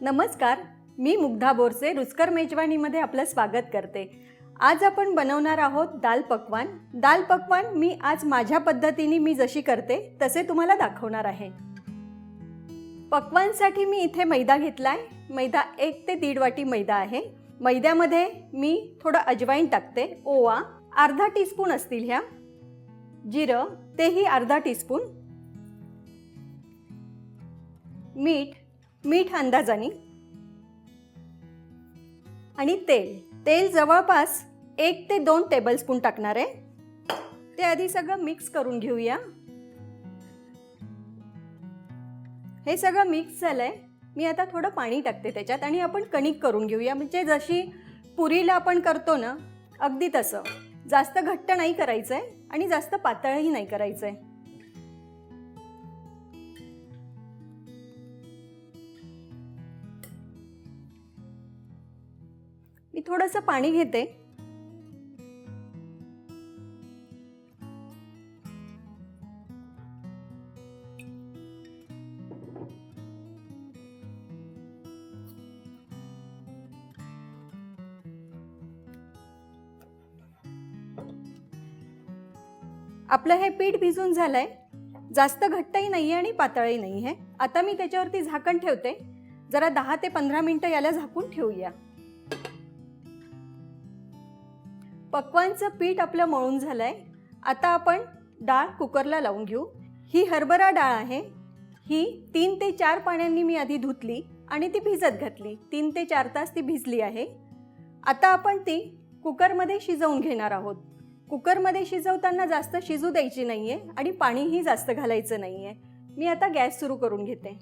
नमस्कार, मी मुग्धा बोरसे रुचकर मेजवानीमध्ये आपलं स्वागत करते। आज आपण बनवणार आहोत दाल पकवान। दाल पकवान मी आज माझ्या पद्धतीने मी जशी करते तसे तुम्हाला दाखवणार आहे। पकवानसाठी मी इथे मैदा घेतलाय। मैदा 1 ते 1.5 वाटी मैदा आहे। मैद्यामध्ये मी थोडं अजवाईन टाकते, ओवा अर्धा टीस्पून असतील ह्या, जिरं तेही अर्धा टीस्पून, मीठ अंदाजाने आणि तेल जवळपास 1 ते 2 टेबलस्पून टाकणार आहे। ते आधी सगळं मिक्स करून घेऊया। हे सगळं मिक्स झालंय। मी आता थोडं पाणी टाकते त्याच्यात आणि आपण कणिक करून घेऊया, म्हणजे जशी पुरीला आपण करतो ना अगदी तसं। जास्त घट्ट नाही करायचंय आणि जास्त पातळही नाही करायचंय। मी थोडंसं पाणी घेते। आपलं हे पीठ भिजून झालंय। जास्त घट्टही नाहीये आणि पातळही नाहीये। आता मी त्याच्यावरती झाकण ठेवते। जरा 10 ते 15 मिनिटं याला झाकून ठेवूया। पकवानचं पीठ आपलं मळून झालंय। आता आपण डाळ कुकरला लावून घेऊ। ही हरभरा डाळ आहे। ही 3 ते 4 पाण्याने मी आधी धुतली आणि ती भिजत घातली। 3 ते 4 तास ती भिजली आहे। आता आपण ती कुकरमध्ये शिजवून घेणार आहोत। कुकरमध्ये शिजवताना जास्त शिजू द्यायची नाहीये आणि पाणीही जास्त घालायचं नाहीये। मी आता गॅस सुरू करून घेते।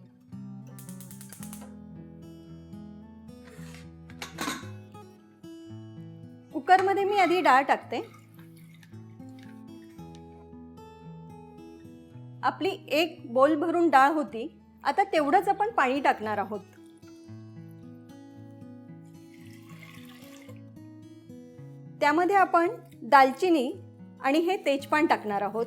कुकरमध्ये मी आधी डाळ टाकते। आपली 1 बोल भरून डाळ होती। आता तेवढंच आपण पाणी टाकणार आहोत। त्यामध्ये आपण दालचिनी आणि हे तेजपान टाकणार आहोत।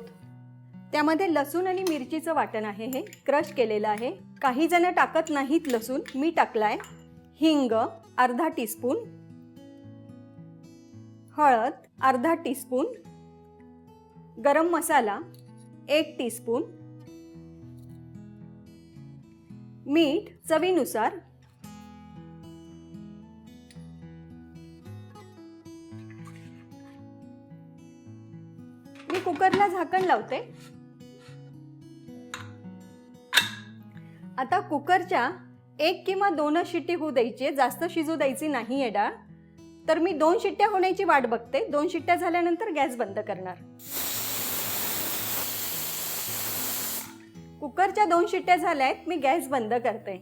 त्यामध्ये लसूण आणि मिरचीचं वाटण आहे, हे क्रश केलेलं आहे। काही जण टाकत नाहीत लसूण, मी टाकलाय। हिंग अर्धा टीस्पून, हळद अर्धा टीस्पून, गरम मसाला 1 टीस्पून, मीठ चवीनुसार, मी कुकरला झाकण लावते। आता कुकरच्या 1 किंवा 2 शिट्टी होऊ द्यायची, जास्त शिजू द्यायची नाहीये डाळ। तर मी 2 शिट्ट्या होण्याची वाट बघते। 2 शिट्ट्या झाल्यानंतर गॅस बंद करणार। कुकरच्या 2 शिट्ट्या झाल्यात, मी गॅस बंद करते।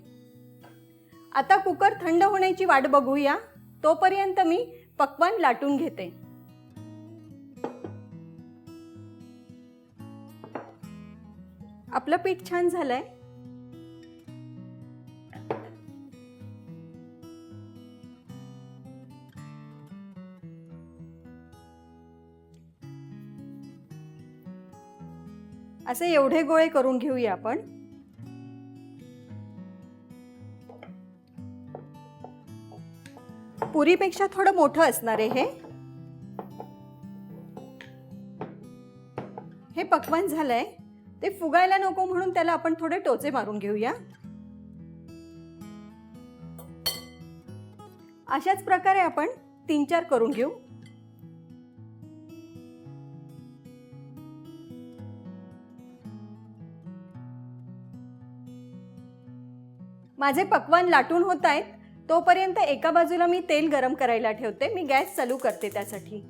आता कुकर थंड होण्याची वाट बघूया। तोपर्यंत मी पकवान लाटून घेते। आपलं पीठ छान झालंय। असे एवढे गोळे करून घेऊया आपण। पुरीपेक्षा थोडं मोठं असणार आहे हे पकवान झालंय। ते फुगायला नको म्हणून त्याला आपण थोडे टोचे मारून घेऊया। अशाच प्रकारे आपण 3-4 करून घेऊ। माझे पकवान लाटून होत आहेत, तोपर्यंत एका बाजूला मी तेल गरम करायला ठेवते। मी गॅस चालू करते त्यासाठी।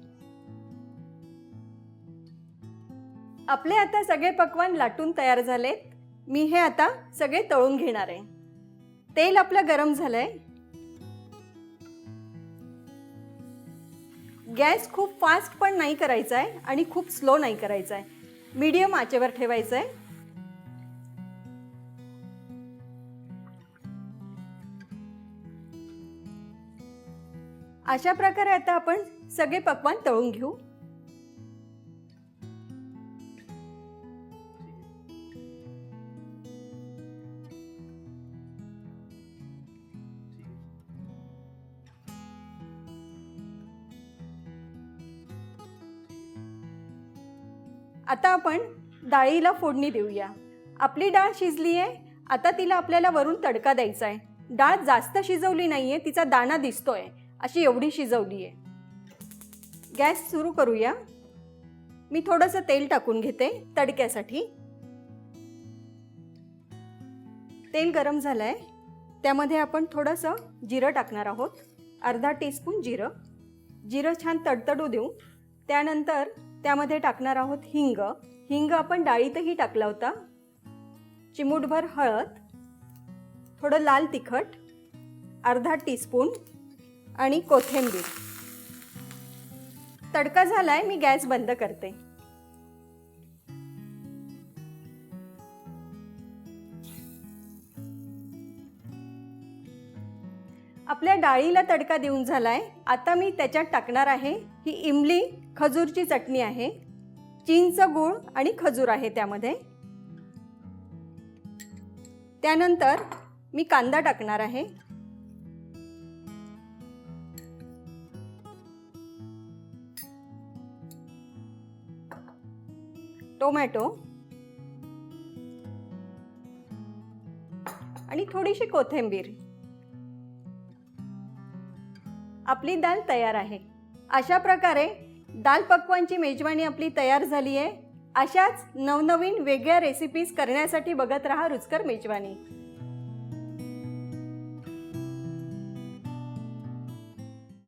आपले आता सगळे पकवान लाटून तयार झालेत। मी हे आता सगळे तळून घेणार आहे। तेल आपलं गरम झालंय। गॅस खूप फास्ट पण नाही करायचा आहे आणि खूप स्लो नाही करायचा आहे, मीडियम आचेवर ठेवायचा आहे। अशा प्रकारे आता आपण सगळे पकवान तळून घेऊ। आता आपण डाळीला फोडणी देऊया. आपली डाळ शिजली आहे. आता तिला आपल्याला वरून तडका द्यायचा आहे. डाळ जास्त शिजवली नाही आहे, तिचा दाणा दिसतोय अशी एवढी शिजवली आहे. गॅस सुरू करूया. मी थोडंसं तेल टाकून घेते तडक्यासाठी. तेल गरम झालं आहे. त्यामध्ये आपण थोडंसं जिरं टाकणार आहोत. अर्धा टीस्पून जिरं. जिरं छान तडतडू देऊ. त्यानंतर त्यामध्ये टाकणार आहोत हिंग. हिंग आपण डाळीतही टाकला होता. चिमूटभर हळद, थोडं लाल तिखट, अर्धा टीस्पून आणि कोथिंबीर. तडका झालाय. मी गॅस बंद करते. आपल्या डाळीला तडका देऊन झालाय. आता मी त्याच्यात टाकणार आहे ही इमली खजूरची चटणी आहे. चिंच, गूळ आणि खजूर आहे त्यामध्ये. त्यानंतर मी कांदा टाकणार आहे. टोमॅटो आणि थोडीशी कोथिंबीर. आपली दाल तयार आहे. अशा प्रकारे दाल पक्वानची मेजवानी आपली तयार झाली आहे. अशाच नवनवीन वेगळ्या रेसिपीज करण्यासाठी बघत रहा रुचकर मेजवानी.